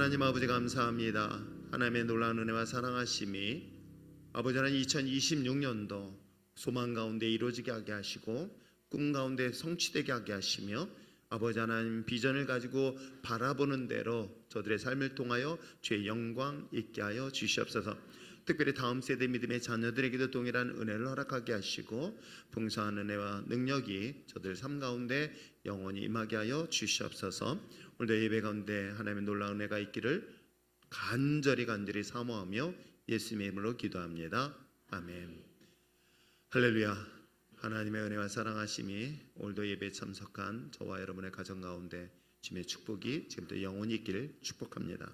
하나님 아버지 감사합니다. 하나님의 놀라운 은혜와 사랑하심이 아버지 하나님 2026년도 소망 가운데 이루어지게 하게 하시고 꿈 가운데 성취되게 하게 하시며 아버지 하나님 비전을 가지고 바라보는 대로 저들의 삶을 통하여 주의 영광 있게 하여 주시옵소서. 특별히 다음 세대 믿음의 자녀들에게도 동일한 은혜를 허락하게 하시고 풍성한 은혜와 능력이 저들 삶 가운데 영원히 임하게 하여 주시옵소서. 오늘도 예배 가운데 하나님의 놀라운 은혜가 있기를 간절히 사모하며 예수님의 이름으로 기도합니다. 아멘. 할렐루야. 하나님의 은혜와 사랑하심이 오늘도 예배에 참석한 저와 여러분의 가정 가운데 주님의 축복이 지금부터 영원히 있기를 축복합니다.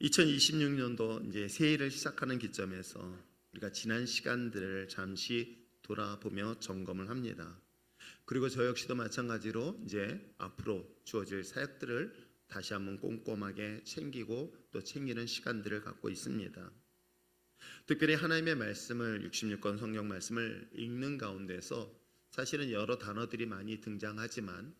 2026년도 이제 새해를 시작하는 기점에서 우리가 지난 시간들을 잠시 돌아보며 점검을 합니다. 그리고 저 역시도 마찬가지로 이제 앞으로 주어질 사역들을 다시 한번 꼼꼼하게 챙기고 또 챙기는 시간들을 갖고 있습니다. 특별히 하나님의 말씀을 66권 성경 말씀을 읽는 가운데서 사실은 여러 단어들이 많이 등장하지만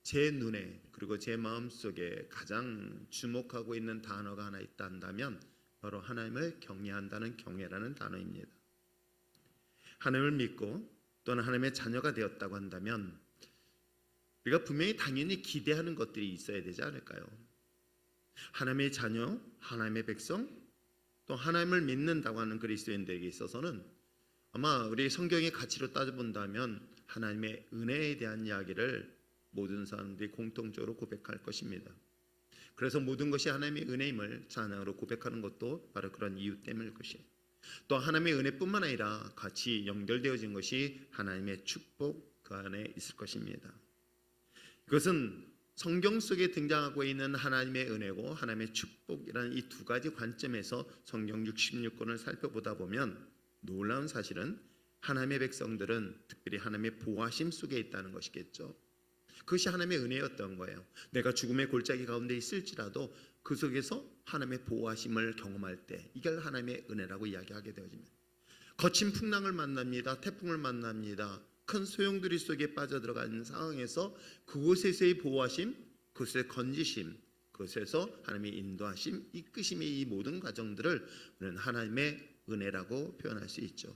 제 눈에 그리고 제 마음속에 가장 주목하고 있는 단어가 하나 있다 한다면 바로 하나님을 경외한다는 경외라는 단어입니다. 하나님을 믿고 또는 하나님의 자녀가 되었다고 한다면 우리가 분명히 당연히 기대하는 것들이 있어야 되지 않을까요? 하나님의 자녀, 하나님의 백성, 또 하나님을 믿는다고 하는 그리스도인들에게 있어서는 아마 우리 성경의 가치로 따져본다면 하나님의 은혜에 대한 이야기를 모든 사람들이 공통적으로 고백할 것입니다. 그래서 모든 것이 하나님의 은혜임을 찬양으로 고백하는 것도 바로 그런 이유 때문일 것이에요. 또 하나님의 은혜뿐만 아니라 같이 연결되어진 것이 하나님의 축복 그 안에 있을 것입니다. 이것은 성경 속에 등장하고 있는 하나님의 은혜고 하나님의 축복이라는 이 두 가지 관점에서 성경 66권을 살펴보다 보면 놀라운 사실은 하나님의 백성들은 특별히 하나님의 보호하심 속에 있다는 것이겠죠. 그것이 하나님의 은혜였던 거예요. 내가 죽음의 골짜기 가운데 있을지라도 그 속에서 하나님의 보호하심을 경험할 때 이걸 하나님의 은혜라고 이야기하게 되어집니다. 거친 풍랑을 만납니다. 태풍을 만납니다. 큰 소용돌이 속에 빠져들어가는 상황에서 그곳에서의 보호하심, 그곳의 건지심, 그곳에서 하나님의 인도하심, 이끄심의 이 모든 과정들을 우리는 하나님의 은혜라고 표현할 수 있죠.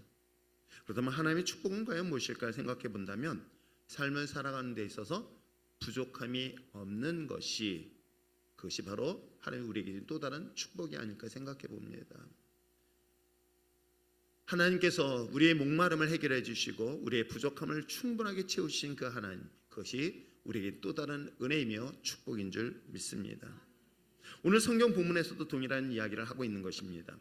그렇다면 하나님의 축복은 과연 무엇일까 생각해 본다면 삶을 살아가는 데 있어서 부족함이 없는 것이 그것이 바로 하나님 우리에게 또 다른 축복이 아닐까 생각해 봅니다. 하나님께서 우리의 목마름을 해결해 주시고 우리의 부족함을 충분하게 채우신 그 하나님, 그것이 우리에게 또 다른 은혜이며 축복인 줄 믿습니다. 오늘 성경 본문에서도 동일한 이야기를 하고 있는 것입니다.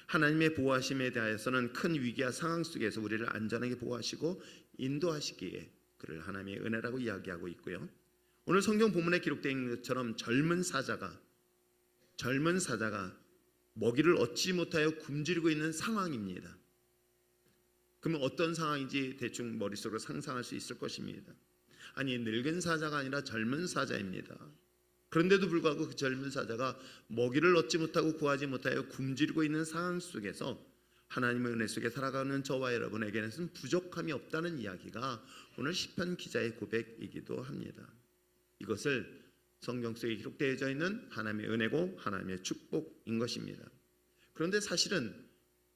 하나님의 보호하심에 대하여서는 큰 위기와 상황 속에서 우리를 안전하게 보호하시고 인도하시기에 그를 하나님의 은혜라고 이야기하고 있고요. 오늘 성경 본문에 기록된 것처럼 젊은 사자가 먹이를 얻지 못하여 굶주리고 있는 상황입니다. 그러면 어떤 상황인지 대충 머릿속으로 상상할 수 있을 것입니다. 아니, 늙은 사자가 아니라 젊은 사자입니다. 그런데도 불구하고 그 젊은 사자가 먹이를 얻지 못하고 구하지 못하여 굶주리고 있는 상황 속에서 하나님의 은혜 속에 살아가는 저와 여러분에게는 부족함이 없다는 이야기가 오늘 시편 기자의 고백이기도 합니다. 이것을 성경 속에 기록되어져 있는 하나님의 은혜고 하나님의 축복인 것입니다. 그런데 사실은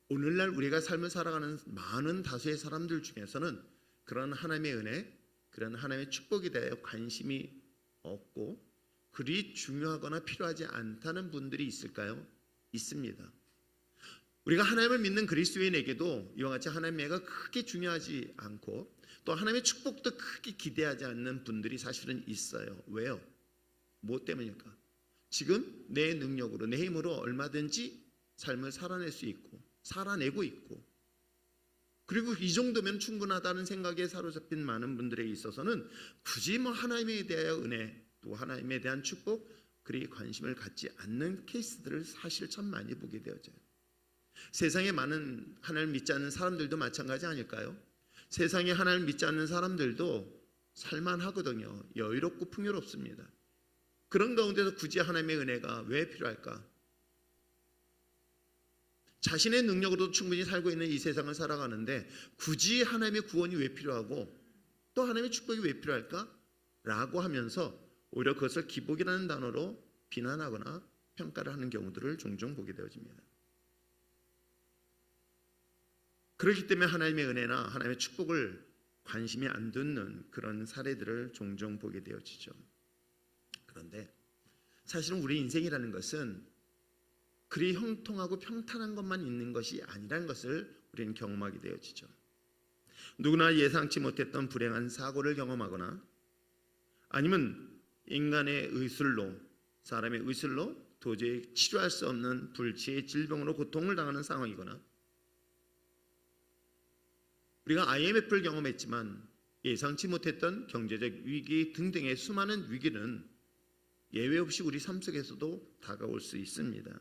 오늘날 우리가 삶을 살아가는 많은 다수의 사람들 중에서는 그런 하나님의 은혜, 그런 하나님의 축복에 대하여 관심이 없고 그리 중요하거나 필요하지 않다는 분들이 있을까요? 있습니다. 우리가 하나님을 믿는 그리스도인에게도 이와 같이 하나님의 은혜가 크게 중요하지 않고 또 하나님의 축복도 크게 기대하지 않는 분들이 사실은 있어요. 왜요? 뭐 때문일까? 지금 내 능력으로 내 힘으로 얼마든지 삶을 살아낼 수 있고 살아내고 있고 그리고 이 정도면 충분하다는 생각에 사로잡힌 많은 분들에 있어서는 굳이 뭐 하나님에 대하여 은혜 또 하나님에 대한 축복 그리 관심을 갖지 않는 케이스들을 사실 참 많이 보게 되어져요. 세상에 많은 하나님을 믿지 않는 사람들도 마찬가지 아닐까요? 세상에 하나님을 믿지 않는 사람들도 살만하거든요. 여유롭고 풍요롭습니다. 그런 가운데서 굳이 하나님의 은혜가 왜 필요할까? 자신의 능력으로도 충분히 살고 있는 이 세상을 살아가는데 굳이 하나님의 구원이 왜 필요하고 또 하나님의 축복이 왜 필요할까? 라고 하면서 오히려 그것을 기복이라는 단어로 비난하거나 평가를 하는 경우들을 종종 보게 되어집니다. 그렇기 때문에 하나님의 은혜나 하나님의 축복을 관심이 안 듣는 그런 사례들을 종종 보게 되어지죠. 그런데 사실은 우리 인생이라는 것은 그리 형통하고 평탄한 것만 있는 것이 아니라는 것을 우리는 경험하게 되어지죠. 누구나 예상치 못했던 불행한 사고를 경험하거나 아니면 인간의 의술로, 사람의 의술로 도저히 치료할 수 없는 불치의 질병으로 고통을 당하는 상황이거나, 우리가 IMF를 경험했지만 예상치 못했던 경제적 위기 등등의 수많은 위기는 예외 없이 우리 삶 속에서도 다가올 수 있습니다.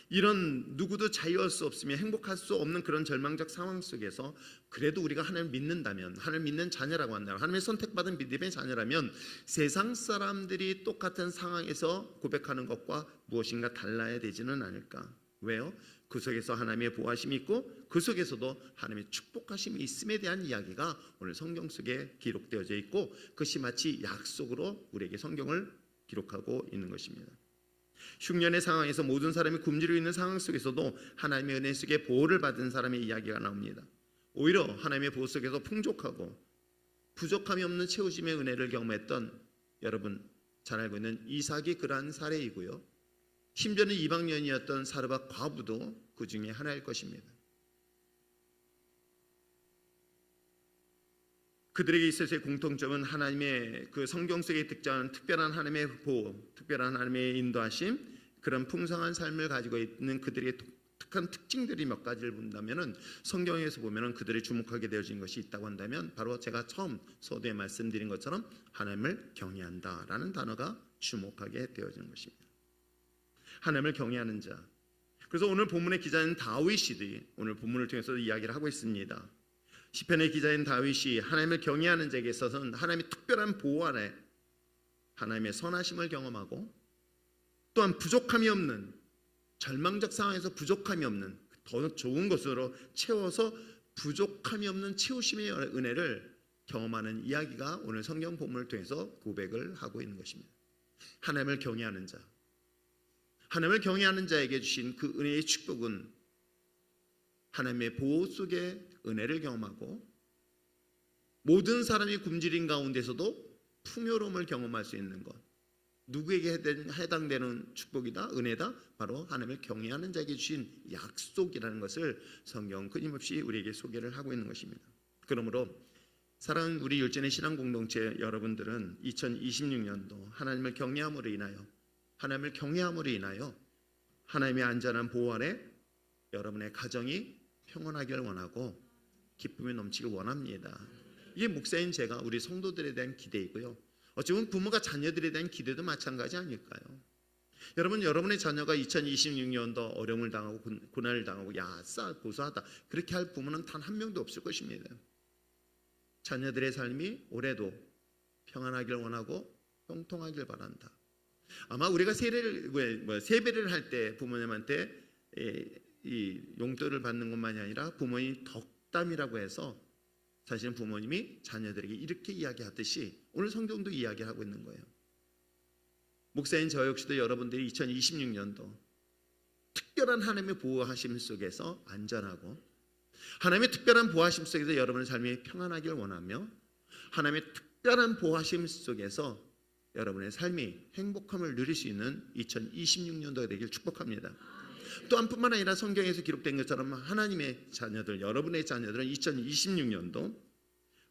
이런 누구도 자유할 수 없으며 행복할 수 없는 그런 절망적 상황 속에서 그래도 우리가 하나님을 믿는다면, 하나님을 믿는 자녀라고 한다면, 하나님의 선택받은 믿음의 자녀라면 세상 사람들이 똑같은 상황에서 고백하는 것과 무엇인가 달라야 되지는 않을까? 왜요? 그 속에서 하나님의 보호하심이 있고 그 속에서도 하나님의 축복하심이 있음에 대한 이야기가 오늘 성경 속에 기록되어져 있고, 그것이 마치 약속으로 우리에게 성경을 기록하고 있는 것입니다. 흉년의 상황에서 모든 사람이 굶주려 있는 상황 속에서도 하나님의 은혜 속에 보호를 받은 사람의 이야기가 나옵니다. 오히려 하나님의 보호 속에서 풍족하고 부족함이 없는 채우심의 은혜를 경험했던, 여러분 잘 알고 있는 이삭이 그러한 사례이고요, 심지어는 이방년이었던 사르밧 과부도 그 중에 하나일 것입니다. 그들에게 있어서의 공통점은 하나님의 그 성경 속에 등장하는 특별한 하나님의 보호, 특별한 하나님의 인도하심, 그런 풍성한 삶을 가지고 있는 그들의 독특한 특징들이 몇 가지를 본다면은, 성경에서 보면은 그들이 주목하게 되어진 것이 있다고 한다면 바로 제가 처음 서두에 말씀드린 것처럼 하나님을 경외한다라는 단어가 주목하게 되어지는 것입니다. 하나님을 경외하는 자. 그래서 오늘 본문의 기자인 다윗이 오늘 본문을 통해서 이야기를 하고 있습니다. 시편의 기자인 다윗이 하나님을 경외하는 자에게 있어서는 하나님의 특별한 보호 아래 하나님의 선하심을 경험하고, 또한 부족함이 없는, 절망적 상황에서 부족함이 없는, 더 좋은 것으로 채워서 부족함이 없는 채우심의 은혜를 경험하는 이야기가 오늘 성경 본문을 통해서 고백을 하고 있는 것입니다. 하나님을 경외하는 자, 하나님을 경외하는 자에게 주신 그 은혜의 축복은 하나님의 보호 속에 은혜를 경험하고 모든 사람이 굶주린 가운데서도 풍요로움을 경험할 수 있는 것, 누구에게 해당되는 축복이다, 은혜다? 바로 하나님을 경외하는 자에게 주신 약속이라는 것을 성경은 끊임없이 우리에게 소개를 하고 있는 것입니다. 그러므로 사랑하는 우리 율전의 신앙 공동체 여러분들은 2026년도 하나님을 경외함으로 인하여, 하나님을 경외함으로 인하여 하나님의 안전한 보호 아래 여러분의 가정이 평온하기를 원하고 기쁨이 넘치길 원합니다. 이게 목사인 제가 우리 성도들에 대한 기대이고요, 어찌 보면 부모가 자녀들에 대한 기대도 마찬가지 아닐까요? 여러분, 여러분의 자녀가 2026년도 어려움을 당하고 고난을 당하고 야싸 고소하다 그렇게 할 부모는 단 한 명도 없을 것입니다. 자녀들의 삶이 올해도 평안하길 원하고 형통하길 바란다. 아마 우리가 세배를 할 때 부모님한테 이 용돈을 받는 것만이 아니라 부모님 덕담이라고 해서 사실은 부모님이 자녀들에게 이렇게 이야기하듯이 오늘 성경도 이야기하고 있는 거예요. 목사인 저 역시도 여러분들이 2026년도 특별한 하나님의 보호하심 속에서 안전하고 하나님의 특별한 보호하심 속에서 여러분의 삶이 평안하길 원하며 하나님의 특별한 보호하심 속에서 여러분의 삶이 행복함을 누릴 수 있는 2026년도가 되길 축복합니다. 또한 뿐만 아니라 성경에서 기록된 것처럼 하나님의 자녀들, 여러분의 자녀들은 2026년도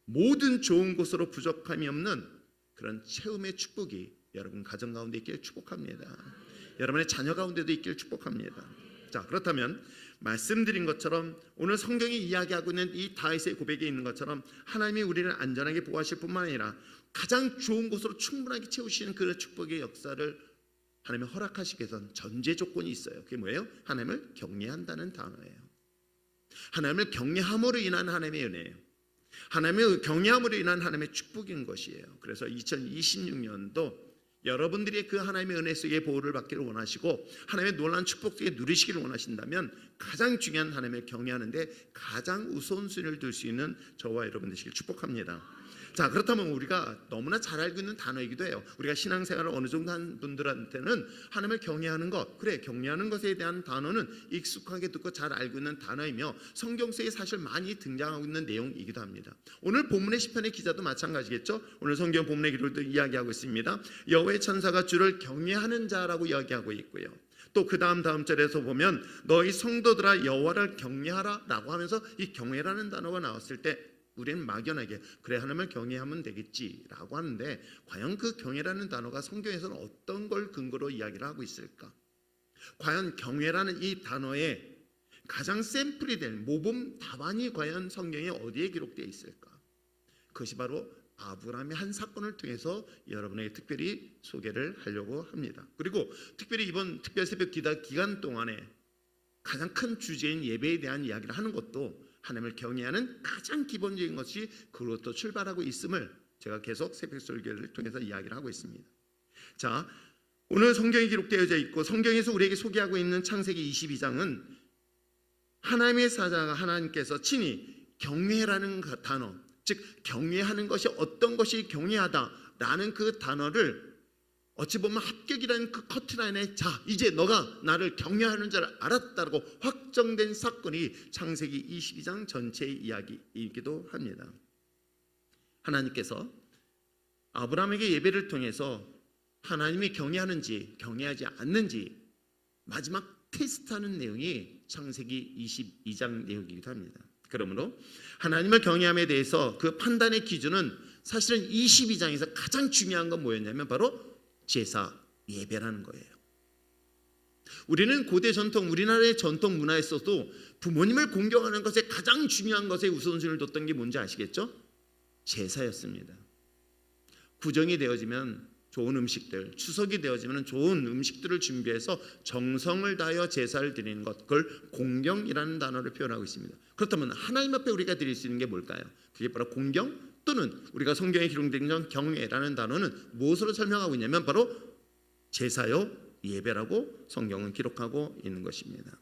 모든 좋은 곳으로 부족함이 없는 그런 체험의 축복이 여러분 가정 가운데 있길 축복합니다. 여러분의 자녀 가운데도 있길 축복합니다. 자, 그렇다면 말씀드린 것처럼 오늘 성경이 이야기하고 있는 이 다윗의 고백에 있는 것처럼 하나님이 우리를 안전하게 보호하실 뿐만 아니라 가장 좋은 곳으로 충분하게 채우시는 그 축복의 역사를 하나님이 허락하시기 위해서는 전제 조건이 있어요. 그게 뭐예요? 하나님을 경외한다는 단어예요. 하나님을 경외함으로 인한 하나님의 은혜예요. 하나님을 경외함으로 인한 하나님의 축복인 것이에요. 그래서 2026년도 여러분들이 그 하나님의 은혜 속에 보호를 받기를 원하시고 하나님의 놀라운 축복 속에 누리시기를 원하신다면 가장 중요한 하나님을 경외하는데 가장 우선순위를 둘 수 있는 저와 여러분 되시길 축복합니다. 자, 그렇다면 우리가 너무나 잘 알고 있는 단어이기도 해요. 우리가 신앙생활을 어느 정도 한 분들한테는 하나님을 경외하는 것, 그래, 경외하는 것에 대한 단어는 익숙하게 듣고 잘 알고 있는 단어이며 성경 속에 사실 많이 등장하고 있는 내용이기도 합니다. 오늘 본문의 시편의 기자도 마찬가지겠죠. 오늘 성경 본문의 기록도 이야기하고 있습니다. 여호와의 천사가 주를 경외하는 자라고 이야기하고 있고요. 또 그 다음 절에서 보면 너희 성도들아 여호와를 경외하라 라고 하면서 이 경외라는 단어가 나왔을 때 우리는 막연하게 그래, 하나님을 경외하면 되겠지라고 하는데, 과연 그 경외라는 단어가 성경에서는 어떤 걸 근거로 이야기를 하고 있을까? 과연 경외라는 이 단어의 가장 샘플이 된 모범 답안이 과연 성경에 어디에 기록되어 있을까? 그것이 바로 아브라함의 한 사건을 통해서 여러분에게 특별히 소개를 하려고 합니다. 그리고 특별히 이번 특별 새벽 기간 동안에 가장 큰 주제인 예배에 대한 이야기를 하는 것도 하나님을 경외하는 가장 기본적인 것이 그로부터 출발하고 있음을 제가 계속 새벽 설교를 통해서 이야기를 하고 있습니다. 자, 오늘 성경에 기록되어져 있고 성경에서 우리에게 소개하고 있는 창세기 22장은 하나님의 사자가 하나님께서 친히 경외라는 단어, 즉 경외하는 것이 어떤 것이 경외하다라는 그 단어를 어찌 보면 합격이라는 그 커트라인에 자, 이제 너가 나를 경외하는 줄 알았다고 확정된 사건이 창세기 22장 전체의 이야기이기도 합니다. 하나님께서 아브라함에게 예배를 통해서 하나님이 경외하는지 경외하지 않는지 마지막 테스트하는 내용이 창세기 22장 내용이기도 합니다. 그러므로 하나님을 경외함에 대해서 그 판단의 기준은 사실은 22장에서 가장 중요한 건 뭐였냐면 바로 제사, 예배라는 거예요. 우리는 고대 전통, 우리나라의 전통 문화에서도 부모님을 공경하는 것에 가장 중요한 것에 우선순위를 뒀던 게 뭔지 아시겠죠? 제사였습니다. 구정이 되어지면 좋은 음식들, 추석이 되어지면 좋은 음식들을 준비해서 정성을 다하여 제사를 드리는 것, 그걸 공경이라는 단어를 표현하고 있습니다. 그렇다면 하나님 앞에 우리가 드릴 수 있는 게 뭘까요? 그게 바로 공경, 또는 우리가 성경에 기록된 경외라는 단어는 무엇으로 설명하고 있냐면 바로 제사요, 예배라고 성경은 기록하고 있는 것입니다.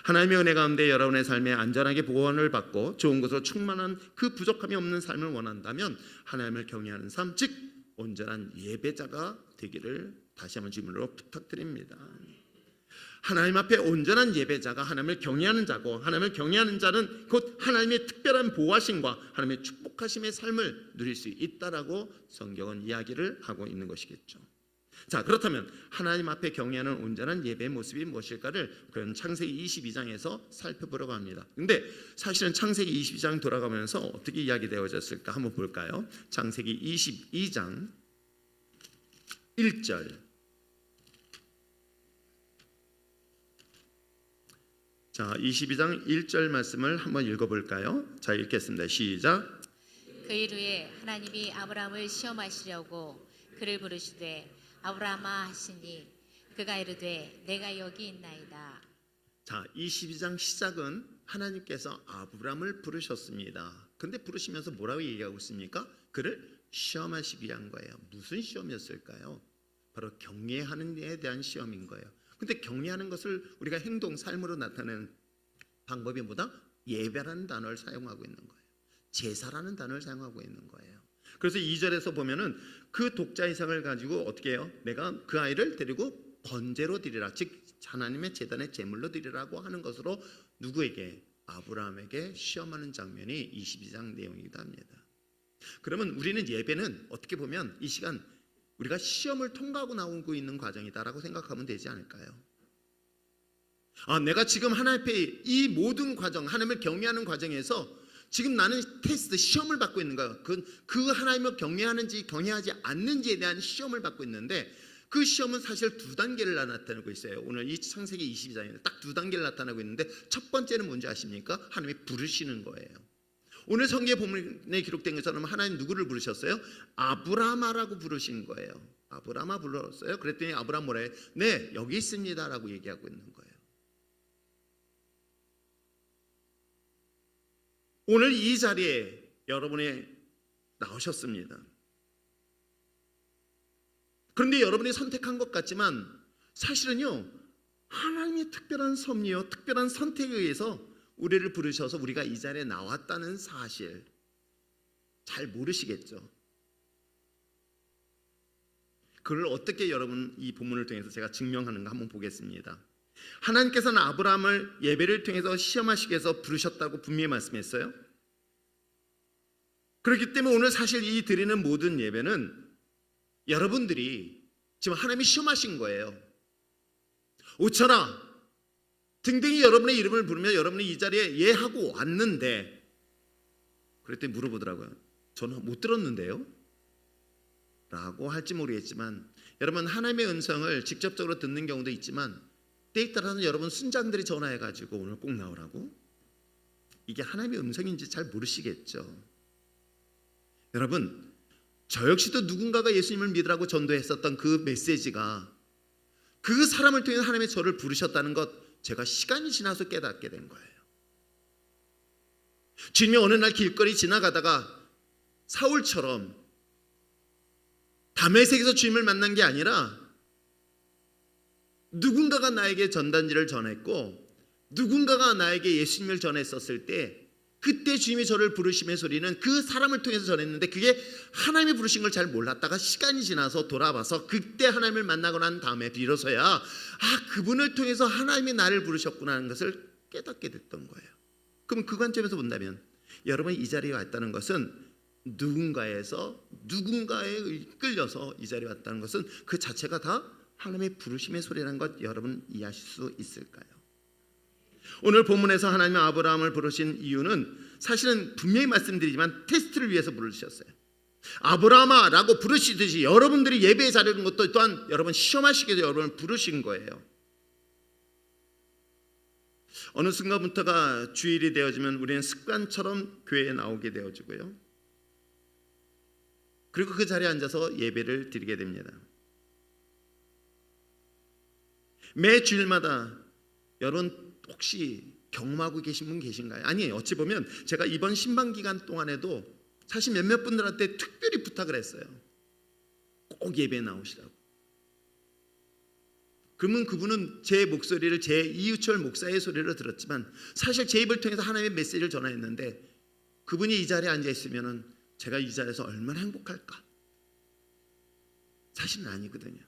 하나님의 은혜 가운데 여러분의 삶에 안전하게 보호를 받고 좋은 것으로 충만한 그 부족함이 없는 삶을 원한다면 하나님을 경외하는 삶, 즉 온전한 예배자가 되기를 다시 한번 주님으로 부탁드립니다. 하나님 앞에 온전한 예배자가 하나님을 경외하는 자고, 하나님을 경외하는 자는 곧 하나님의 특별한 보호하심과 하나님의 축복하심의 삶을 누릴 수 있다라고 성경은 이야기를 하고 있는 것이겠죠. 자, 그렇다면 하나님 앞에 경외하는 온전한 예배의 모습이 무엇일까를 그런 창세기 22장에서 살펴보려고 합니다. 근데 사실은 창세기 22장 돌아가면서 어떻게 이야기되어졌을까 한번 볼까요? 창세기 22장 1절. 자, 22장 1절 말씀을 한번 읽어볼까요? 자, 읽겠습니다. 시작. 그 일 후에 하나님이 아브라함을 시험하시려고 그를 부르시되 아브라함아 하시니 그가 이르되 내가 여기 있나이다. 자, 22장 시작은 하나님께서 아브라함을 부르셨습니다. 근데 부르시면서 뭐라고 얘기하고 있습니까? 그를 시험하시기 위한 거예요. 무슨 시험이었을까요? 바로 경외하는 데에 대한 시험인 거예요. 근데 경외하는 것을 우리가 행동, 삶으로 나타내는 방법이 뭐다? 예배라는 단어를 사용하고 있는 거예요. 제사라는 단어를 사용하고 있는 거예요. 그래서 2절에서 보면은 그 독자 이삭을 가지고 어떻게 해요? 내가 그 아이를 데리고 번제로 드리라, 즉 하나님의 제단의 제물로 드리라고 하는 것으로 누구에게? 아브라함에게 시험하는 장면이 22장 내용이기도 합니다. 그러면 우리는 예배는 어떻게 보면 이 시간 우리가 시험을 통과하고 나오고 있는 과정이다라고 생각하면 되지 않을까요? 내가 지금 하나님 앞에 이 모든 과정, 하나님을 경외하는 과정에서 지금 나는 테스트, 시험을 받고 있는 거예요. 그 하나님을 경외하는지 경외하지 않는지에 대한 시험을 받고 있는데, 그 시험은 사실 두 단계를 나타내고 있어요. 오늘 이 창세기 22장에는 딱 두 단계를 나타내고 있는데, 첫 번째는 뭔지 아십니까? 하나님이 부르시는 거예요. 오늘 성경 본문에 기록된 것처럼 하나님 누구를 부르셨어요? 아브라함아라고 부르신 거예요. 아브라함아 불렀어요. 그랬더니 아브라함 뭐라 해요? 네, 여기 있습니다 라고 얘기하고 있는 거예요. 오늘 이 자리에 여러분이 나오셨습니다. 그런데 여러분이 선택한 것 같지만 사실은요, 하나님의 특별한 섭리요, 특별한 선택에 의해서 우리를 부르셔서 우리가 이 자리에 나왔다는 사실. 잘 모르시겠죠. 그걸 어떻게 여러분 이 본문을 통해서 제가 증명하는가 한번 보겠습니다. 하나님께서는 아브라함을 예배를 통해서 시험하시기 위해서 부르셨다고 분명히 말씀했어요. 그렇기 때문에 오늘 사실 이 드리는 모든 예배는 여러분들이 지금 하나님이 시험하신 거예요. 오쳐라 등등이 여러분의 이름을 부르면 여러분이 이 자리에 예 하고 왔는데, 그랬더니 물어보더라고요. 저는 못 들었는데요? 라고 할지 모르겠지만, 여러분 하나님의 음성을 직접적으로 듣는 경우도 있지만 때에 따라서는 여러분 순장들이 전화해가지고 오늘 꼭 나오라고, 이게 하나님의 음성인지 잘 모르시겠죠. 여러분 저 역시도 누군가가 예수님을 믿으라고 전도했었던 그 메시지가 그 사람을 통해 하나님의 저를 부르셨다는 것, 제가 시간이 지나서 깨닫게 된 거예요. 주님이 어느 날 길거리 지나가다가 사울처럼 다메섹에서 주님을 만난 게 아니라 누군가가 나에게 전단지를 전했고 누군가가 나에게 예수님을 전했었을 때, 그때 주님이 저를 부르심의 소리는 그 사람을 통해서 전했는데 그게 하나님이 부르신 걸 잘 몰랐다가 시간이 지나서 돌아봐서 그때 하나님을 만나고 난 다음에 비로소야 그분을 통해서 하나님이 나를 부르셨구나 하는 것을 깨닫게 됐던 거예요. 그럼 그 관점에서 본다면 여러분이 이 자리에 왔다는 것은 누군가에 이끌려서 이 자리에 왔다는 것은 그 자체가 다 하나님의 부르심의 소리라는 것 여러분 이해하실 수 있을까요? 오늘 본문에서 하나님이 아브라함을 부르신 이유는 사실은 분명히 말씀드리지만 테스트를 위해서 부르셨어요. 아브라함아 라고 부르시듯이 여러분들이 예배에 자리는 것도 또한 여러분 시험하시기 위해서 여러분을 부르신 거예요. 어느 순간부터가 주일이 되어지면 우리는 습관처럼 교회에 나오게 되어지고요. 그리고 그 자리에 앉아서 예배를 드리게 됩니다. 매 주일마다 여러분 혹시 경험하고 계신 분 계신가요? 아니에요. 어찌 보면 제가 이번 신방 기간 동안에도 사실 몇몇 분들한테 특별히 부탁을 했어요. 꼭 예배에 나오시라고. 그러면 그분은 제 목소리를, 제 이유철 목사의 소리를 들었지만 사실 제 입을 통해서 하나님의 메시지를 전했는데, 그분이 이 자리에 앉아 있으면 제가 이 자리에서 얼마나 행복할까? 사실은 아니거든요.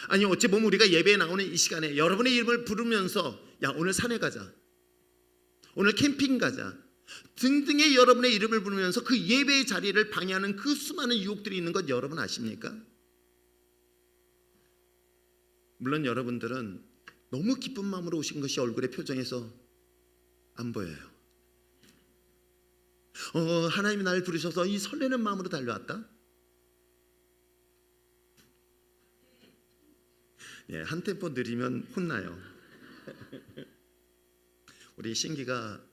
아니 어찌 보면 우리가 예배에 나오는 이 시간에 여러분의 이름을 부르면서 야 오늘 산에 가자, 오늘 캠핑 가자 등등의 여러분의 이름을 부르면서 그 예배의 자리를 방해하는 그 수많은 유혹들이 있는 것 여러분 아십니까? 물론 여러분들은 너무 기쁜 마음으로 오신 것이 얼굴의 표정에서 안 보여요. 하나님이 나를 부르셔서 이 설레는 마음으로 달려왔다. 예, 한 템포 느리면 혼나요. 우리 신기가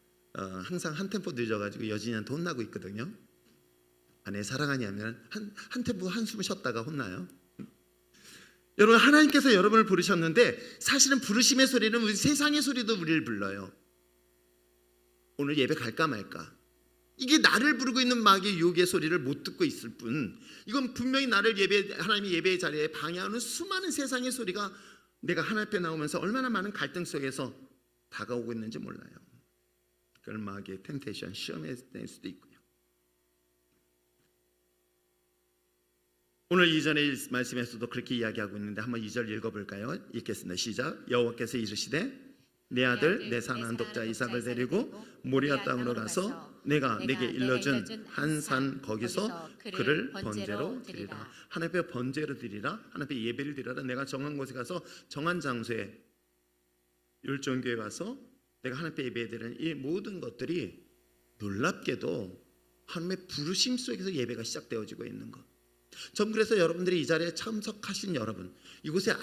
항상 한 템포 늦어가지고 여진이한테 혼나고 있거든요. 아내 사랑하냐면 한 템포 한숨 쉬었다가 혼나요. 여러분 하나님께서 여러분을 부르셨는데 사실은 부르심의 소리는 우리 세상의 소리도 우리를 불러요. 오늘 예배 갈까 말까, 이게 나를 부르고 있는 마귀의 유혹의 소리를 못 듣고 있을 뿐, 이건 분명히 나를 하나님의 예배의 자리에 방해하는 수많은 세상의 소리가 내가 하나님 앞에 나오면서 얼마나 많은 갈등 속에서 다가오고 있는지 몰라요. 그걸 마귀의 템테이션, 시험에 낼 수도 있고요. 오늘 이전의 말씀에서도 그렇게 이야기하고 있는데 한번 2절 읽어볼까요? 읽겠습니다. 시작. 여호와께서 이르시되 내 아들 내 사랑하는 독자 이삭을 데리고 모리아 땅으로 가서 내가 내게 일러준 한 산 거기서 그를 번제로 드리라. 하나님 앞에 번제로 드리라. 하나님 앞에 예배를 드리라. 내가 정한 곳에 가서 정한 장소에 율종교에 가서 내가 하나님 앞에 예배 드리는 이 모든 것들이 놀랍게도 하나님의 부르심 속에서 예배가 시작되어지고 있는 것. 전 그래서 여러분들이 이 자리에 참석하신 여러분, 이곳에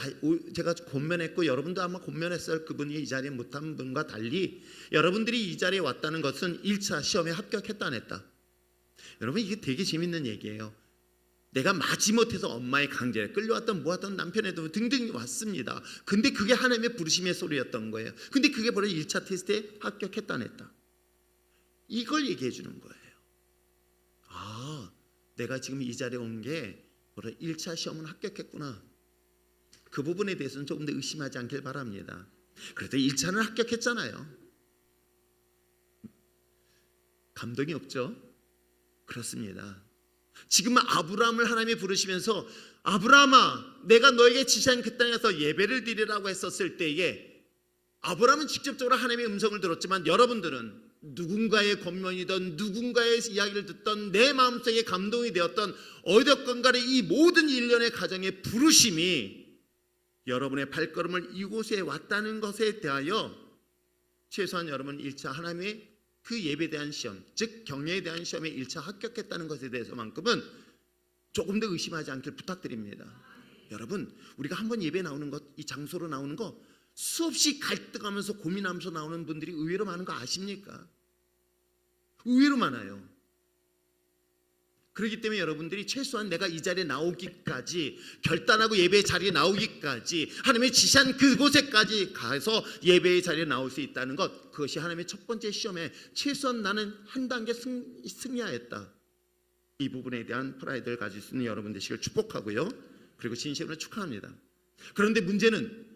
제가 권면했고 여러분도 아마 권면했을 그분이 이 자리에 못한 분과 달리 여러분들이 이 자리에 왔다는 것은 1차 시험에 합격했다 안 했다. 여러분 이게 되게 재밌는 얘기예요. 내가 마지못해서 엄마의 강제에 끌려왔던 모았던 남편에도 등등 왔습니다. 근데 그게 하나님의 부르심의 소리였던 거예요. 근데 그게 바로 1차 테스트에 합격했다 안 했다. 이걸 얘기해 주는 거예요. 내가 지금 이 자리에 온 게 바로 1차 시험은 합격했구나. 그 부분에 대해서는 조금 더 의심하지 않길 바랍니다. 그래도 1차는 합격했잖아요. 감동이 없죠? 그렇습니다. 지금 아브라함을 하나님이 부르시면서 아브라함아 내가 너에게 지시한 그 땅에서 예배를 드리라고 했었을 때에 아브라함은 직접적으로 하나님의 음성을 들었지만 여러분들은 누군가의 권면이든 누군가의 이야기를 듣던 내 마음속에 감동이 되었던 어디든간에 이 모든 일련의 가정의 부르심이 여러분의 발걸음을 이곳에 왔다는 것에 대하여 최소한 여러분 1차 하나님의 그 예배에 대한 시험, 즉 경례에 대한 시험에 1차 합격했다는 것에 대해서만큼은 조금 더 의심하지 않길 부탁드립니다. 여러분 우리가 한번 예배 나오는 것, 이 장소로 나오는 거 수없이 갈등하면서 고민하면서 나오는 분들이 의외로 많은 거 아십니까? 의외로 많아요. 그렇기 때문에 여러분들이 최소한 내가 이 자리에 나오기까지 결단하고 예배의 자리에 나오기까지 하나님의 지시한 그곳에까지 가서 예배의 자리에 나올 수 있다는 것, 그것이 하나님의 첫 번째 시험에 최소한 나는 한 단계 승리하였다. 이 부분에 대한 프라이드를 가질 수 있는 여러분 되시길 축복하고요. 그리고 진심으로 축하합니다. 그런데 문제는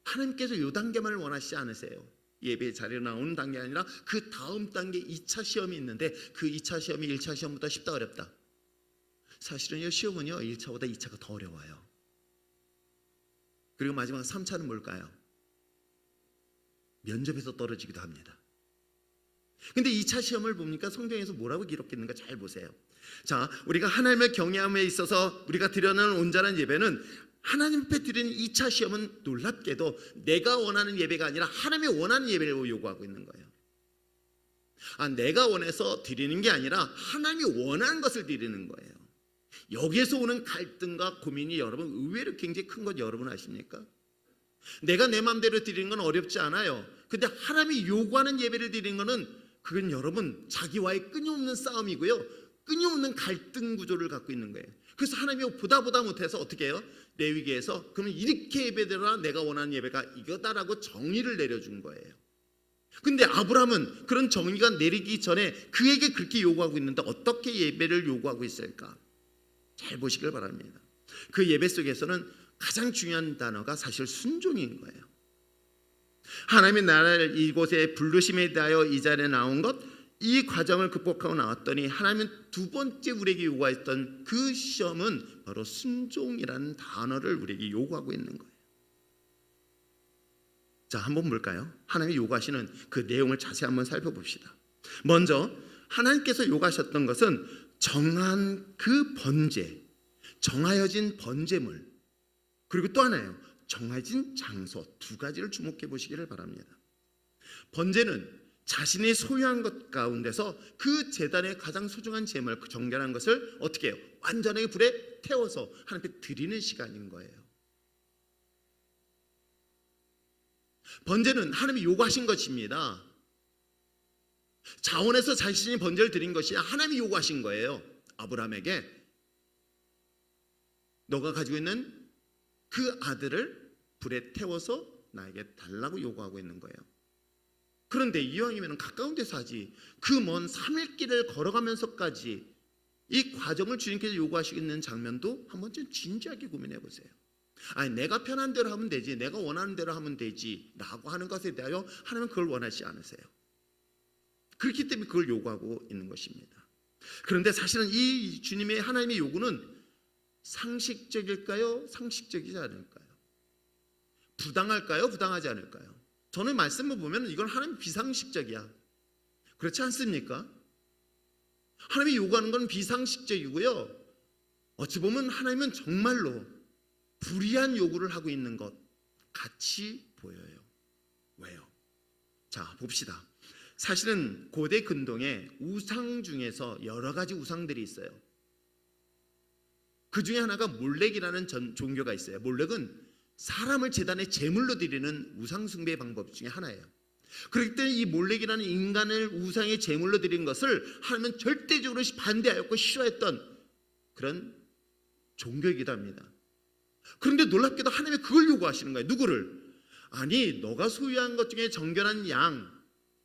하나님께서 이 단계만을 원하시지 않으세요. 예배의 자리에 나오는 단계가 아니라 그 다음 단계 2차 시험이 있는데 그 2차 시험이 1차 시험보다 쉽다 어렵다? 사실은 이 시험은요 1차보다 2차가 더 어려워요. 그리고 마지막 3차는 뭘까요? 면접에서 떨어지기도 합니다. 근데 2차 시험을 보니까 성경에서 뭐라고 기록했는가 잘 보세요. 자, 우리가 하나님을 경외함에 있어서 우리가 드려는 온전한 예배는 하나님 앞에 드리는 2차 시험은 놀랍게도 내가 원하는 예배가 아니라 하나님이 원하는 예배를 요구하고 있는 거예요. 내가 원해서 드리는 게 아니라 하나님이 원하는 것을 드리는 거예요. 여기에서 오는 갈등과 고민이 여러분 의외로 굉장히 큰 것 여러분 아십니까? 내가 내 마음대로 드리는 건 어렵지 않아요. 근데 하나님이 요구하는 예배를 드리는 거는 그건 여러분 자기와의 끊임없는 싸움이고요, 끊임없는 갈등 구조를 갖고 있는 거예요. 그래서 하나님이 보다 못해서 어떻게 해요? 레위기에서 그러면 이렇게 예배드려라, 내가 원하는 예배가 이거다라고 정의를 내려준 거예요. 근데 아브라함은 그런 정의가 내리기 전에 그에게 그렇게 요구하고 있는데 어떻게 예배를 요구하고 있을까? 잘 보시길 바랍니다. 그 예배 속에서는 가장 중요한 단어가 사실 순종인 거예요. 하나님의 나라를 이곳에 부르심에 대하여 이 자리에 나온 것, 이 과정을 극복하고 나왔더니 하나님은 두 번째 우리에게 요구했던 그 시험은 바로 순종이라는 단어를 우리에게 요구하고 있는 거예요. 자, 한번 볼까요? 하나님이 요구하시는 그 내용을 자세히 한번 살펴봅시다. 먼저 하나님께서 요구하셨던 것은 정한 그 번제, 정하여진 번제물, 그리고 또 하나요, 정해진 장소, 두 가지를 주목해 보시기를 바랍니다. 번제는 자신이 소유한 것 가운데서 그 제단의 가장 소중한 제물, 그 정결한 것을 어떻게 해요? 완전하게 불에 태워서 하나님께 드리는 시간인 거예요. 번제는 하나님이 요구하신 것입니다. 자원해서 자신이 번제를 드린 것이 하나님이 요구하신 거예요. 아브라함에게 너가 가지고 있는 그 아들을 불에 태워서 나에게 달라고 요구하고 있는 거예요. 그런데 이왕이면 가까운 데서 하지, 그 먼 3일 길을 걸어가면서까지 이 과정을 주님께서 요구하시는 장면도 한번 좀 진지하게 고민해 보세요. 아니, 내가 편한 대로 하면 되지, 내가 원하는 대로 하면 되지 라고 하는 것에 대하여 하나님은 그걸 원하지 않으세요. 그렇기 때문에 그걸 요구하고 있는 것입니다. 그런데 사실은 이 주님의 하나님의 요구는 상식적일까요? 상식적이지 않을까요? 부당할까요? 부당하지 않을까요? 저는 말씀을 보면 이건 하나님 비상식적이야. 그렇지 않습니까? 하나님이 요구하는 건 비상식적이고요, 어찌 보면 하나님은 정말로 불의한 요구를 하고 있는 것 같이 보여요. 왜요? 자, 봅시다. 사실은 고대 근동에 우상 중에서 여러 가지 우상들이 있어요. 그 중에 하나가 몰렉이라는 종교가 있어요. 몰렉은 사람을 제단에 제물로 드리는 우상 숭배 방법 중에 하나예요. 그렇기 때문에 이 몰렉이라는 인간을 우상의 제물로 드리는 것을 하나님은 절대적으로 반대하였고 싫어했던 그런 종교이기도 합니다. 그런데 놀랍게도 하나님이 그걸 요구하시는 거예요. 누구를? 아니, 너가 소유한 것 중에 정결한 양,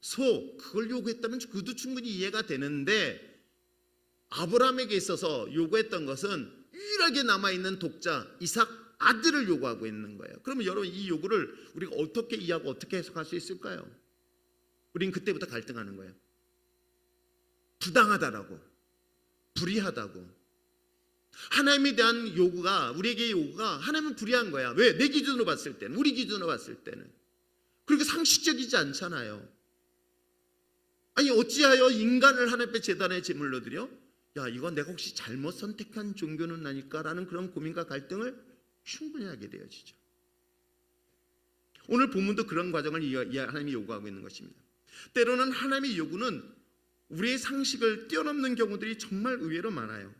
소, 그걸 요구했다면 그도 충분히 이해가 되는데 아브라함에게 있어서 요구했던 것은 유일하게 남아있는 독자 이삭 아들을 요구하고 있는 거예요. 그러면 여러분, 이 요구를 우리가 어떻게 이해하고 어떻게 해석할 수 있을까요? 우린 그때부터 갈등하는 거예요. 부당하다라고. 불의하다고. 하나님에 대한 요구가, 우리에게 요구가 하나님은 불의한 거야. 왜? 내 기준으로 봤을 때는, 우리 기준으로 봤을 때는. 그렇게 상식적이지 않잖아요. 아니 어찌하여 인간을 하나님 앞에 제단의 제물로 드려? 야, 이거 내가 혹시 잘못 선택한 종교는 아닐까라는 그런 고민과 갈등을 충분히 하게 되어지죠. 오늘 본문도 그런 과정을 하나님이 요구하고 있는 것입니다. 때로는 하나님의 요구는 우리의 상식을 뛰어넘는 경우들이 정말 의외로 많아요.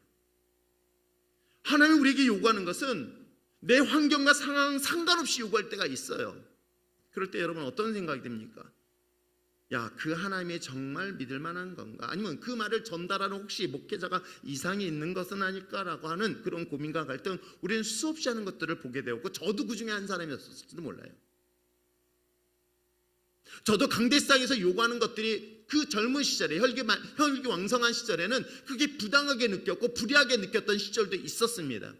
하나님이 우리에게 요구하는 것은 내 환경과 상황 상관없이 요구할 때가 있어요. 그럴 때 여러분 어떤 생각이 듭니까? 야, 그 하나님이 정말 믿을 만한 건가? 아니면 그 말을 전달하는 혹시 목회자가 이상이 있는 것은 아닐까라고 하는 그런 고민과 갈등, 우리는 수없이 하는 것들을 보게 되었고, 저도 그 중에 한 사람이었을지도 몰라요. 저도 강대상에서 요구하는 것들이 그 젊은 시절에, 혈기 왕성한 시절에는 그게 부당하게 느꼈고 불의하게 느꼈던 시절도 있었습니다.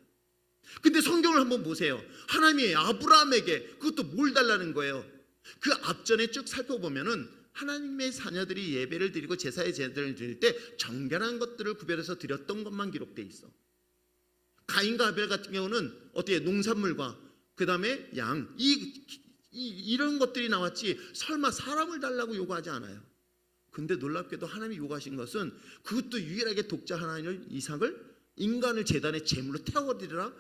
근데 성경을 한번 보세요. 하나님이 아브라함에게 그것도 뭘 달라는 거예요? 그 앞전에 쭉 살펴보면은 하나님의 자녀들이 예배를 드리고 제사의 제사를 드릴 때 정결한 것들을 구별해서 드렸던 것만 기록돼 있어. 가인과 아벨 같은 경우는 어떻게 농산물과 그 다음에 양, 이런 것들이 나왔지 설마 사람을 달라고 요구하지 않아요. 근데 놀랍게도 하나님이 요구하신 것은 그것도 유일하게 독자 하나님을, 이삭을 인간을 제단의 제물로 태워드리라.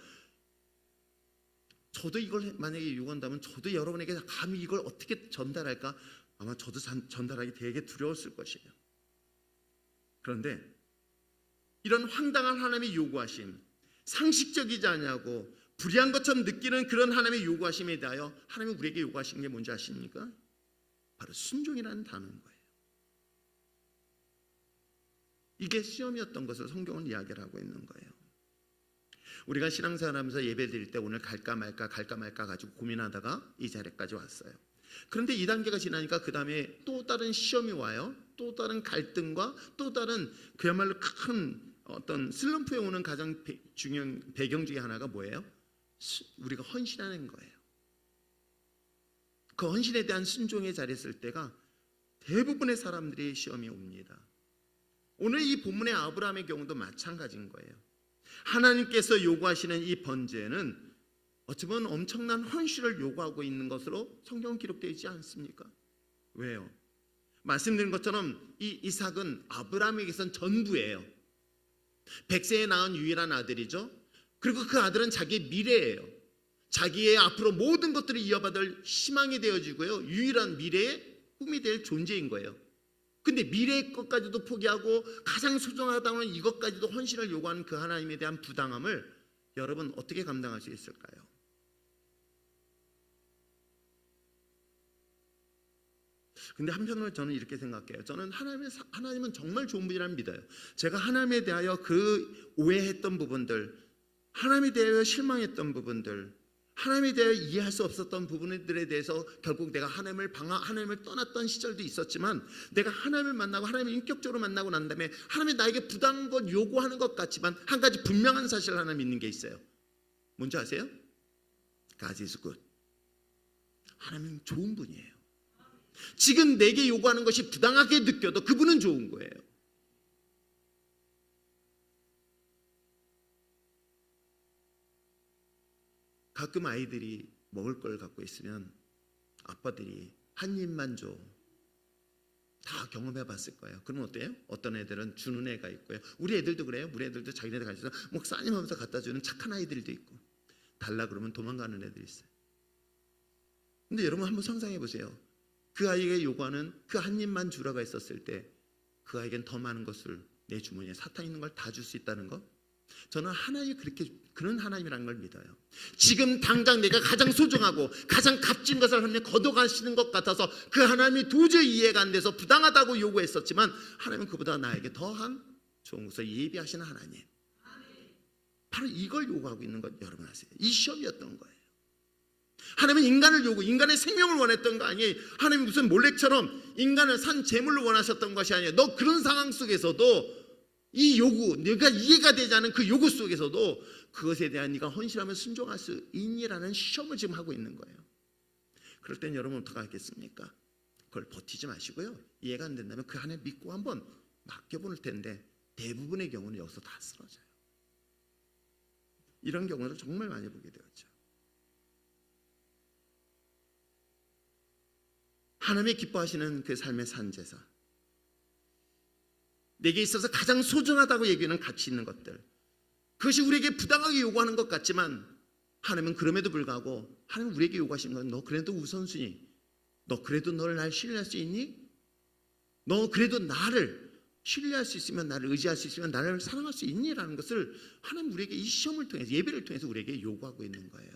저도 이걸 만약에 요구한다면 저도 여러분에게 감히 이걸 어떻게 전달할까? 아마 저도 전달하기 되게 두려웠을 것이에요. 그런데 이런 황당한 하나님의 요구하심, 상식적이지 않냐고 불의한 것처럼 느끼는 그런 하나님의 요구하심에 대하여 하나님이 우리에게 요구하신 게 뭔지 아십니까? 바로 순종이라는 단어인 거예요. 이게 시험이었던 것을 성경은 이야기를 하고 있는 거예요. 우리가 신앙생활하면서 예배 드릴 때 오늘 갈까 말까 가지고 고민하다가 이 자리까지 왔어요. 그런데 이 단계가 지나니까 그 다음에 또 다른 시험이 와요. 또 다른 갈등과 또 다른 그야말로 큰 어떤 슬럼프에 오는 가장 중요한 배경 중에 하나가 뭐예요? 우리가 헌신하는 거예요. 그 헌신에 대한 순종의 자리에 있을 때가 대부분의 사람들이 시험이 옵니다. 오늘 이 본문의 아브라함의 경우도 마찬가지인 거예요. 하나님께서 요구하시는 이 번제는 어찌 보면 엄청난 헌신을 요구하고 있는 것으로 성경은 기록되어 있지 않습니까? 왜요? 말씀드린 것처럼 이 이삭은 아브라함에게선 전부예요. 백세에 낳은 유일한 아들이죠. 그리고 그 아들은 자기의 미래예요. 자기의 앞으로 모든 것들을 이어받을 희망이 되어지고요, 유일한 미래의 꿈이 될 존재인 거예요. 근데 미래의 것까지도 포기하고 가장 소중하다는 이것까지도 헌신을 요구하는 그 하나님에 대한 부당함을 여러분 어떻게 감당할 수 있을까요? 근데 한편으로 저는 이렇게 생각해요. 저는 하나님은 정말 좋은 분이라는 믿어요. 제가 하나님에 대하여 그 오해했던 부분들, 하나님에 대하여 실망했던 부분들, 하나님에 대하여 이해할 수 없었던 부분들에 대해서 결국 내가 하나님을 떠났던 시절도 있었지만, 내가 하나님을 만나고 하나님을 인격적으로 만나고 난 다음에 하나님이 나에게 부당한 것 요구하는 것 같지만 한 가지 분명한 사실을 하나 믿는 게 있어요. 뭔지 아세요? God is good. 하나님은 좋은 분이에요. 지금 내게 요구하는 것이 부당하게 느껴도 그분은 좋은 거예요. 가끔 아이들이 먹을 걸 갖고 있으면 아빠들이 한 입만 줘. 다 경험해 봤을 거예요. 그러면 어때요? 어떤 애들은 주는 애가 있고요. 우리 애들도 그래요. 우리 애들도 자기네들 가르쳐서 목사님 하면서 갖다 주는 착한 아이들도 있고, 달라 그러면 도망가는 애들이 있어요. 근데 여러분 한번 상상해 보세요. 그 아이에게 요구하는 그 한 입만 주라고 했었을 때 그 아이에겐 더 많은 것을 내 주머니에 사탕 있는 걸 다 줄 수 있다는 거? 저는 하나님이 그런 하나님이라는 걸 믿어요. 지금 당장 내가 가장 소중하고 가장 값진 것을 하나님 걷어가시는 것 같아서 그 하나님이 도저히 이해가 안 돼서 부당하다고 요구했었지만, 하나님은 그보다 나에게 더한 좋은 것을 예비하시는 하나님. 바로 이걸 요구하고 있는 것 여러분 아세요? 이 시험이었던 거예요. 하나님은 인간의 생명을 원했던 거 아니에요. 하나님이 무슨 몰렉처럼 인간을 산 제물로 원하셨던 것이 아니에요. 너 그런 상황 속에서도 이 요구, 내가 이해가 되지 않은 그 요구 속에서도 그것에 대한 네가 헌신하면 순종할 수 있니라는 시험을 지금 하고 있는 거예요. 그럴 땐 여러분 어떻게 하겠습니까? 그걸 버티지 마시고요, 이해가 안 된다면 그 안에 믿고 한번 맡겨볼 텐데, 대부분의 경우는 여기서 다 쓰러져요. 이런 경우를 정말 많이 보게 되었죠. 하나님이 기뻐하시는 그 삶의 산제사, 내게 있어서 가장 소중하다고 얘기하는 가치 있는 것들, 그것이 우리에게 부당하게 요구하는 것 같지만 하나님은 그럼에도 불구하고 하나님 우리에게 요구하시는 건 너 그래도 우선순위, 너 그래도 너를 날 신뢰할 수 있니? 너 그래도 나를 신뢰할 수 있으면, 나를 의지할 수 있으면 나를 사랑할 수 있니? 라는 것을 하나님 우리에게 이 시험을 통해서, 예배를 통해서 우리에게 요구하고 있는 거예요.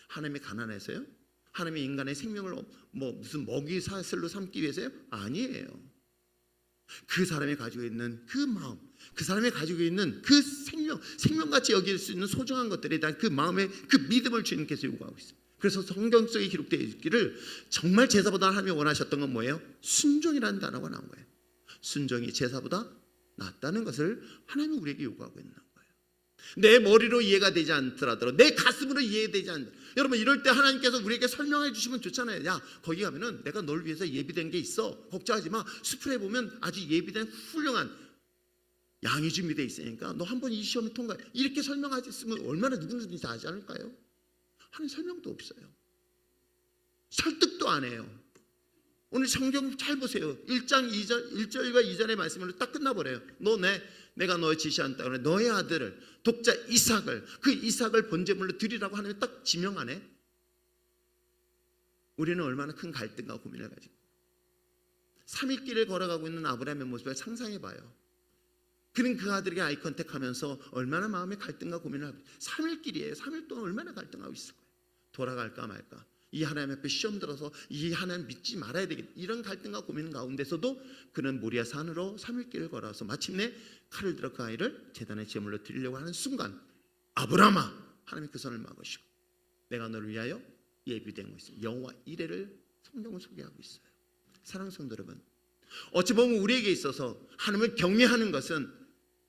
하나님이 가난해서요? 하나님이 인간의 생명을 무슨 먹이 사슬로 삼기 위해서요? 아니에요. 그 사람이 가지고 있는 그 마음, 그 사람이 가지고 있는 그 생명같이 여길 수 있는 소중한 것들에 대한 그 마음의 그 믿음을 주님께서 요구하고 있습니다. 그래서 성경 속에 기록되어 있기를 정말 제사보다 하나님이 원하셨던 건 뭐예요? 순종이라는 단어가 나온 거예요. 순종이 제사보다 낫다는 것을 하나님이 우리에게 요구하고 있는 거예요. 내 머리로 이해가 되지 않더라도, 내 가슴으로 이해되지 않더라도, 여러분 이럴 때 하나님께서 우리에게 설명해 주시면 좋잖아요. 야, 거기 가면은 내가 널 위해서 예비된 게 있어, 걱정하지 마. 수풀에 보면 아주 예비된 훌륭한 양이 준비되어 있으니까 너 한번 이 시험을 통과해. 이렇게 설명하셨으면 얼마나 누구든지 다 하지 않을까요? 하는 설명도 없어요. 설득도 안 해요. 오늘 성경 잘 보세요. 1장 1절과 2절의 말씀으로 딱 끝나버려요. 내가 너의 지시한다. 너의 아들을, 독자 이삭을, 그 이삭을 번제물로 드리라고 하나님이 딱 지명하네. 우리는 얼마나 큰 갈등과 고민을 가지고 3일 길을 걸어가고 있는 아브라함의 모습을 상상해봐요. 그는 그 아들에게 아이 컨택하면서 얼마나 마음의 갈등과 고민을 하고, 3일 길이에요. 3일 동안 얼마나 갈등하고 있을 거예요. 돌아갈까 말까, 이 하나님 앞에 시험 들어서 이 하나님 믿지 말아야 되겠다, 이런 갈등과 고민 가운데서도 그는 모리아 산으로 3일 길을 걸어서 마침내 칼을 들어 그 아이를 제단의 제물로 드리려고 하는 순간, 아브라함아, 하나님이 그 손을 막으시고 내가 너를 위하여 예비된 것이 여호와 이레를 성경을 소개하고 있어요. 사랑하는 성도 여러분, 어찌 보면 우리에게 있어서 하나님을 경외하는 것은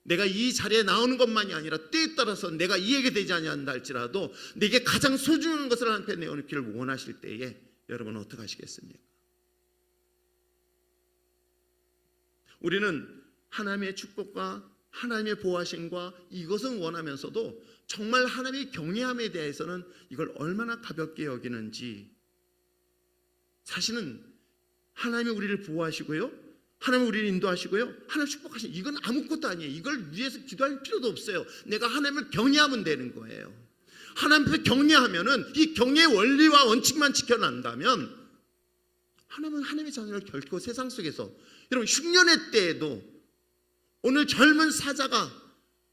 내가 이 자리에 나오는 것만이 아니라 때에 따라서 내가 이해가 되지 아니한다 할지라도 내게 가장 소중한 것을 하나님께 내어놓기를 원하실 때에 여러분은 어떻게 하시겠습니까? 우리는 하나님의 축복과 하나님의 보호하심과 이것은 원하면서도 정말 하나님의 경외함에 대해서는 이걸 얼마나 가볍게 여기는지, 사실은 하나님이 우리를 보호하시고요, 하나님 우리를 인도하시고요, 하나님 축복하시는, 이건 아무것도 아니에요. 이걸 위해서 기도할 필요도 없어요. 내가 하나님을 경외하면 되는 거예요. 하나님을 경외하면은, 이 경외의 원리와 원칙만 지켜난다면 하나님은 하나님의 자녀를 결코 세상 속에서, 여러분 흉년의 때에도 오늘 젊은 사자가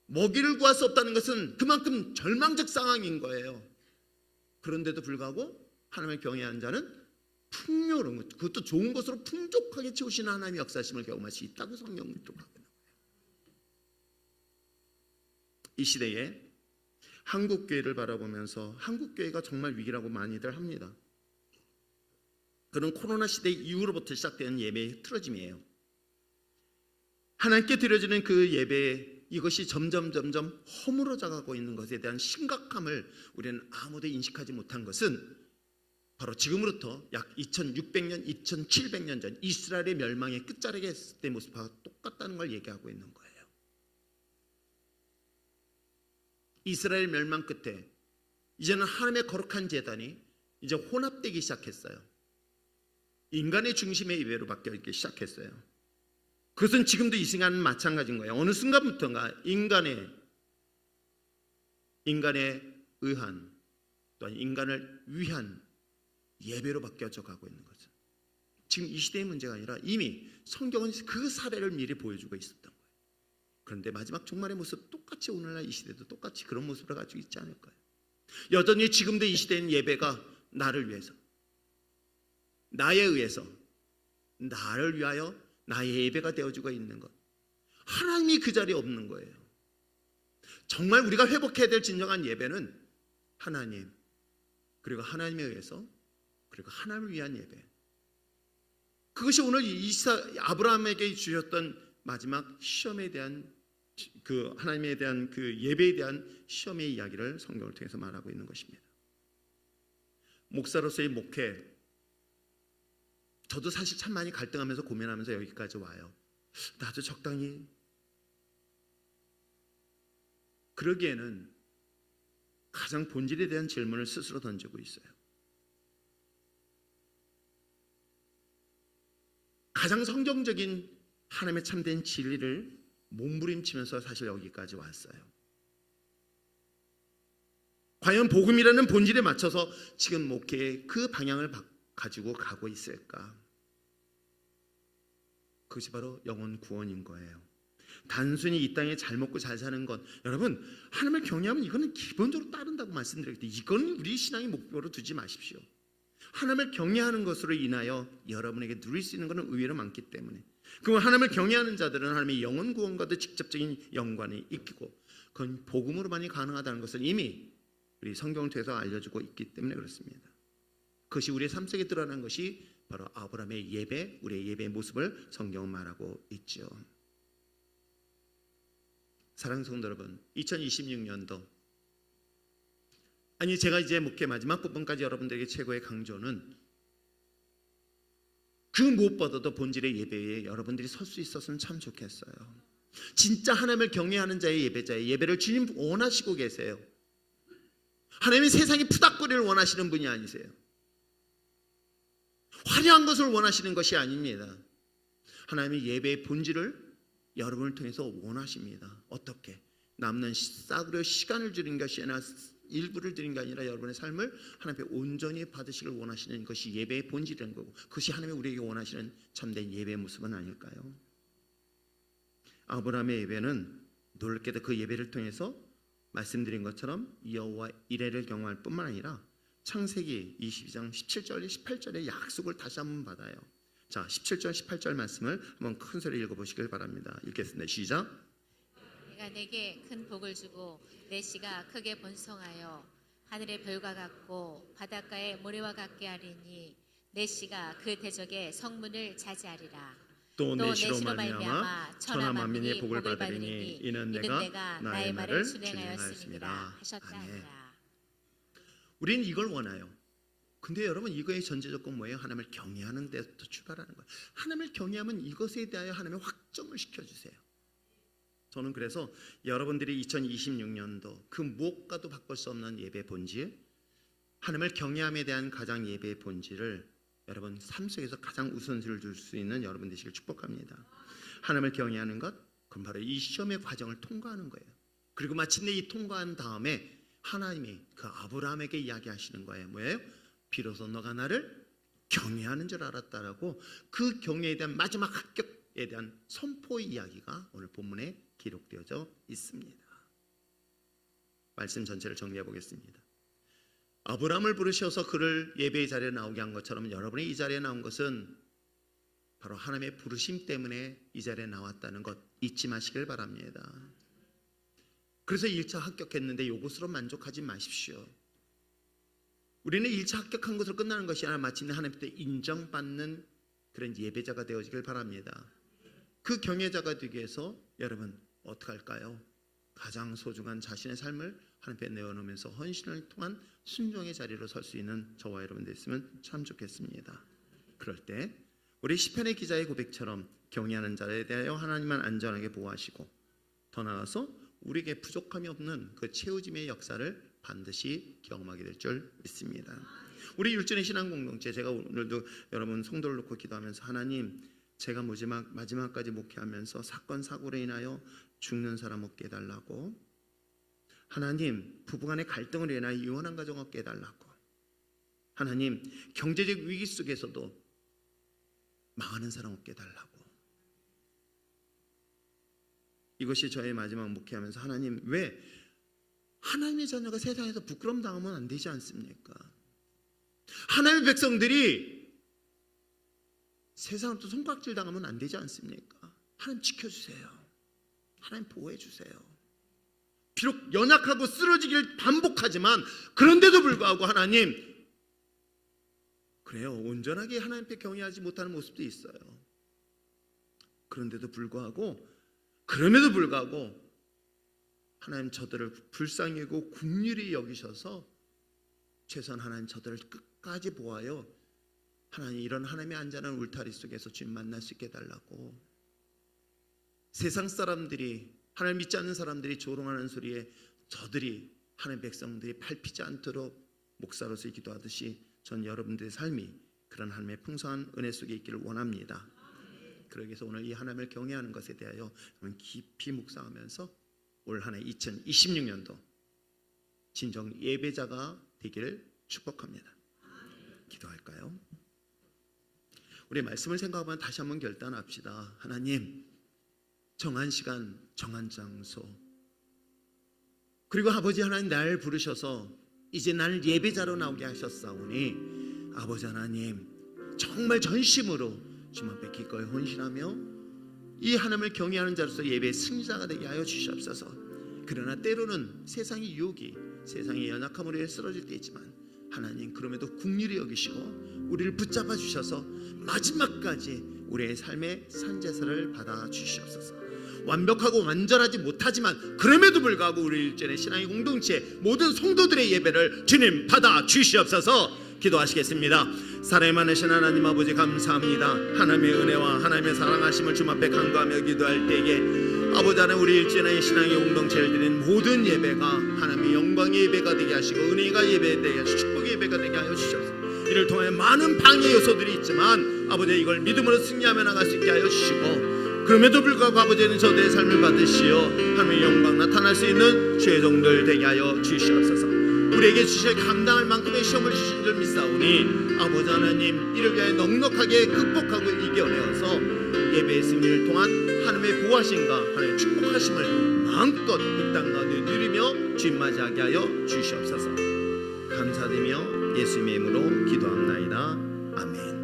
먹이를 구할 수 없다는 것은 그만큼 절망적 상황인 거예요. 그런데도 불구하고 하나님을 경외하는 자는 풍요로운 것, 그것도 좋은 것으로 풍족하게 채우시는 하나님의 역사심을 경험할 수 있다고 성경은 기록하고 있는 거예요. 이 시대에 한국교회를 바라보면서 한국교회가 정말 위기라고 많이들 합니다. 그런 코로나 시대 이후로부터 시작되는 예배의 틀어짐이에요. 하나님께 드려지는 그 예배, 이것이 점점 허물어져 가고 있는 것에 대한 심각함을 우리는 아무도 인식하지 못한 것은 바로 지금으로부터 약 2600년, 2700년 전 이스라엘의 멸망의 끝자락에 있을 때 모습과 똑같다는 걸 얘기하고 있는 거예요. 이스라엘 멸망 끝에 이제는 하나님의 거룩한 제단이 이제 혼합되기 시작했어요. 인간의 중심의 예배로 바뀌기 시작했어요. 그것은 지금도 이 시간은 마찬가지인 거예요. 어느 순간부터인가 인간의 의한, 또한 인간을 위한 예배로 바뀌어져 가고 있는 거죠. 지금 이 시대의 문제가 아니라 이미 성경은 그 사례를 미리 보여주고 있었던 거예요. 그런데 마지막 종말의 모습 똑같이 오늘날 이 시대도 똑같이 그런 모습을 가지고 있지 않을까요? 여전히 지금도 이 시대는 예배가 나를 위해서, 나에 의해서, 나를 위하여 나의 예배가 되어주고 있는 것, 하나님이 그 자리에 없는 거예요. 정말 우리가 회복해야 될 진정한 예배는 하나님, 그리고 하나님에 의해서, 그리고 하나님을 위한 예배, 그것이 오늘 아브라함에게 주셨던 마지막 시험에 대한 그 하나님에 대한 그 예배에 대한 시험의 이야기를 성경을 통해서 말하고 있는 것입니다. 목사로서의 목회, 저도 사실 참 많이 갈등하면서 고민하면서 여기까지 와요. 나도 적당히 그러기에는 가장 본질에 대한 질문을 스스로 던지고 있어요. 가장 성경적인 하나님의 참된 진리를 몸부림치면서 사실 여기까지 왔어요. 과연 복음이라는 본질에 맞춰서 지금 목회의 그 방향을 가지고 가고 있을까? 그것이 바로 영혼 구원인 거예요. 단순히 이 땅에 잘 먹고 잘 사는 것, 여러분 하나님을 경외하면 이거는 기본적으로 따른다고 말씀드렸기 때문에 이건 우리 신앙의 목표로 두지 마십시오. 하나님을 경외하는 것으로 인하여 여러분에게 누릴 수 있는 것은 의외로 많기 때문에, 그럼 하나님을 경외하는 자들은 하나님의 영혼 구원과도 직접적인 연관이 있고, 그건 복음으로만이 가능하다는 것을 이미 우리 성경을 통해서 알려주고 있기 때문에 그렇습니다. 그것이 우리의 삶 속에 드러난 것이 바로 아브라함의 예배, 우리의 예배의 모습을 성경은 말하고 있죠. 사랑하는 성도 여러분, 2026년도, 아니 제가 이제 목회 마지막 부분까지 여러분들에게 최고의 강조는 그 무엇보다도 본질의 예배에 여러분들이 설 수 있었으면 참 좋겠어요. 진짜 하나님을 경외하는 자의 예배자의 예배를 주님 원하시고 계세요. 하나님이 세상에 푸닥거리를 원하시는 분이 아니세요. 화려한 것을 원하시는 것이 아닙니다. 하나님의 예배의 본질을 여러분을 통해서 원하십니다. 어떻게? 남는 싸구려 시간을 드린 것이 아니라 일부를 드린 게 아니라 여러분의 삶을 하나님 앞에 온전히 받으시길 원하시는 것이 예배의 본질이라는 거고, 그것이 하나님이 우리에게 원하시는 참된 예배의 모습은 아닐까요? 아브라함의 예배는 놀랍게도 그 예배를 통해서 말씀드린 것처럼 여호와 이레를 경험할 뿐만 아니라 창세기 22장 17절 18절의 약속을 다시 한번 받아요. 자, 17절 18절 말씀을 한번 큰 소리 읽어보시길 바랍니다. 읽겠습니다. 시작. 내가 내게 큰 복을 주고 내 씨가 크게 번성하여 하늘의 별과 같고 바닷가의 모래와 같게 하리니 내 씨가 그 대적의 성문을 차지하리라. 또 내 내 씨로 씨로 말미암아 말미암아 천하 만민이 복을 받으리니 이는 내가 나의 말을 준행하였습니다. 준행하였습니다 하셨다 아멘. 하니라. 우리는 이걸 원해요. 근데 여러분 이거의 전제 조건 뭐예요? 하나님을 경외하는 데부터 출발하는 거예요. 하나님을 경외하면 이것에 대하여 하나님의 확정을 시켜주세요. 저는 그래서 여러분들이 2026년도 그 무엇과도 바꿀 수 없는 예배 본질, 하나님을 경외함에 대한 가장 예배의 본질을 여러분 삶 속에서 가장 우선순위를 줄 수 있는 여러분 되시길 축복합니다. 하나님을 경외하는 것, 그럼 바로 이 시험의 과정을 통과하는 거예요. 그리고 마침내 이 통과한 다음에 하나님이 그 아브라함에게 이야기하시는 거예요. 뭐예요? 비로소 너가 나를 경외하는 줄 알았다라고, 그 경외에 대한 마지막 합격에 대한 선포의 이야기가 오늘 본문에 기록되어져 있습니다. 말씀 전체를 정리해 보겠습니다. 아브라함을 부르셔서 그를 예배의 자리에 나오게 한 것처럼 여러분이 이 자리에 나온 것은 바로 하나님의 부르심 때문에 이 자리에 나왔다는 것 잊지 마시길 바랍니다. 그래서 1차 합격했는데 이것으로 만족하지 마십시오. 우리는 1차 합격한 것으로 끝나는 것이 아니라 마침내 하나님께 인정받는 그런 예배자가 되어지길 바랍니다. 그 경외자가 되기 위해서 여러분 어떻게 할까요? 가장 소중한 자신의 삶을 하나님께 내어놓으면서 헌신을 통한 순종의 자리로 설 수 있는 저와 여러분 됐으면 참 좋겠습니다. 그럴 때 우리 시편의 기자의 고백처럼 경외하는 자에 대하여 하나님만 안전하게 보호하시고, 더 나아가서 우리에게 부족함이 없는 그 채우짐의 역사를 반드시 경험하게 될 줄 믿습니다. 우리 율전의 신앙 공동체, 제가 오늘도 여러분 성도를 놓고 기도하면서 하나님, 제가 마지막까지 목회하면서 사건 사고로 인하여 죽는 사람 없게 해달라고, 하나님 부부간의 갈등으로 인하여 이혼한 가정 없게 해달라고, 하나님 경제적 위기 속에서도 망하는 사람 없게 해달라고. 이것이 저의 마지막 목회하면서 하나님, 왜 하나님의 자녀가 세상에서 부끄럼 당하면 안 되지 않습니까? 하나님의 백성들이 세상으로부터 손가락질 당하면 안 되지 않습니까? 하나님 지켜주세요. 하나님 보호해주세요. 비록 연약하고 쓰러지기를 반복하지만 그런데도 불구하고 하나님, 그래요, 온전하게 하나님께 경외하지 못하는 모습도 있어요. 그런데도 불구하고, 그럼에도 불구하고 하나님 저들을 불쌍히 여기고 긍휼히 여기셔서 최소한 하나님 저들을 끝까지 보아요, 하나님 이런 하나님의 안전한 울타리 속에서 주님 만날 수 있게 해달라고, 세상 사람들이, 하나님 믿지 않는 사람들이 조롱하는 소리에 저들이, 하나님 백성들이 밟히지 않도록 목사로서 기도하듯이 전 여러분들의 삶이 그런 하나님의 풍성한 은혜 속에 있기를 원합니다. 그러기 위해서 오늘 이 하나님을 경외하는 것에 대하여 깊이 묵상하면서 올 한 해 2026년도 진정 예배자가 되기를 축복합니다. 기도할까요? 우리 말씀을 생각하면 다시 한번 결단합시다. 하나님, 정한 시간, 정한 장소, 그리고 아버지 하나님 날 부르셔서 이제 나를 예배자로 나오게 하셨사오니 아버지 하나님 정말 전심으로 주만 뵙기 거에 헌신하며 이 하나님을 경외하는 자로서 예배의 승자가 되게 하여 주시옵소서. 그러나 때로는 세상의 유혹이, 세상의 연약함으로 인해 쓰러질 때 있지만 하나님 그럼에도 긍휼히 여기시고 우리를 붙잡아 주셔서 마지막까지 우리의 삶의 산제사를 받아 주시옵소서. 완벽하고 완전하지 못하지만 그럼에도 불구하고 우리 일전의 신앙의 공동체 모든 성도들의 예배를 주님 받아 주시옵소서. 기도하시겠습니다. 사랑이 많으신 하나님 아버지 감사합니다. 하나님의 은혜와 하나님의 사랑하심을 주님 앞에 간구하며 기도할 때에 아버지 하나님 우리 일전의 신앙의 공동체를 드린 모든 예배가 하나님의 영광의 예배가 되게 하시고 은혜가 예배 되게 하시고 축복의 예배가 되게 하여 주시옵소서. 이를 통해 많은 방해 요소들이 있지만 아버지 이걸 믿음으로 승리하며 나갈 수 있게 하여 주시고 그럼에도 불구하고 아버지는 저들의 삶을 받으시어 하나님의 영광 나타날 수 있는 죄종들 되게 하여 주시옵소서. 우리에게 주실 감당할 만큼의 시험을 주신 줄 믿사오니 아버지 하나님 이를 위하여 넉넉하게 극복하고 이겨내어서 예배의 승리를 통한 하나님의 보호하심과 하나님의 축복하심을 마음껏 이 땅 가운데 누리며 주님 맞이하게 하여 주시옵소서. 감사드리며 예수님의 이름으로 기도합나이다.